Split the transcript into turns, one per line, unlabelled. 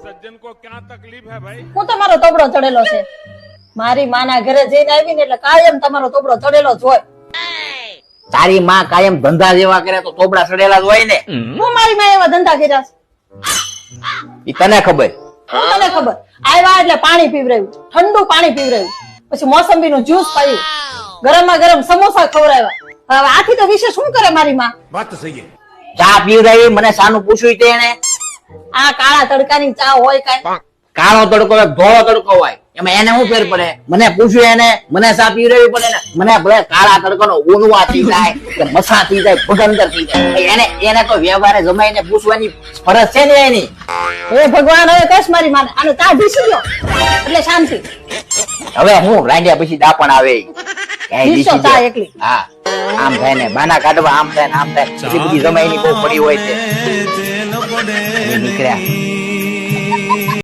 सज्जन को क्या तकलीफ है भाई?
હું તમારો તોબડો ચડેલો છે મારી માના ઘરે જઈને આવીને એટલે કાયમ તમારો તોબડો ચડેલો જ હોય
તારી માં કાયમ ધંધા જેવા કરે તો તોબડા સડેલા જ હોય ને.
હું મારી માં એવા ધંધા કર્યા છે
ઈ તને ખબર.
હું તને ખબર આવ્યા એટલે પાણી પીવરાયું ઠંડુ પાણી પીવરાયું પછી મોસંબી નું જ્યુસ પાયું ગરમમાં ગરમ સમોસા ખવડાવ્યા હવે આથી તો વિશે શું કરે મારી માં
बात तो सही है.
ચા પીવડાવી મને સાનું પૂછ્યું તે એને.
આ કાળા તડકાની ચા હોય કાઈ
કાળો તડકો હોય ધોળો તડકો હોય એમાં એને શું ફેર પડે? મને પૂછ્યું એને મને ચા પીવડાવી પડે ને. મને ભલે કાળા તડકાનો ઊનવા થઈ જાય કે મસા થઈ જાય ભગંદર થઈ જાય એને તો વ્યવહારે જમાઈને પૂછવાની ફરજ છે ને એની.
હે ભગવાન હવે કશ મારી માને આને ચા ઢીસી દો એટલે શાંતિ
હવે હું રાંડ્યા પછી દાપણ આવે
ઢીસો ચા એકલી
હા આમ થાય ને બાના કાઢવા આમ થાય ને આમ થાય એટલી બધી જમાઈની બહુ પડી હોય છે નીકળ્યા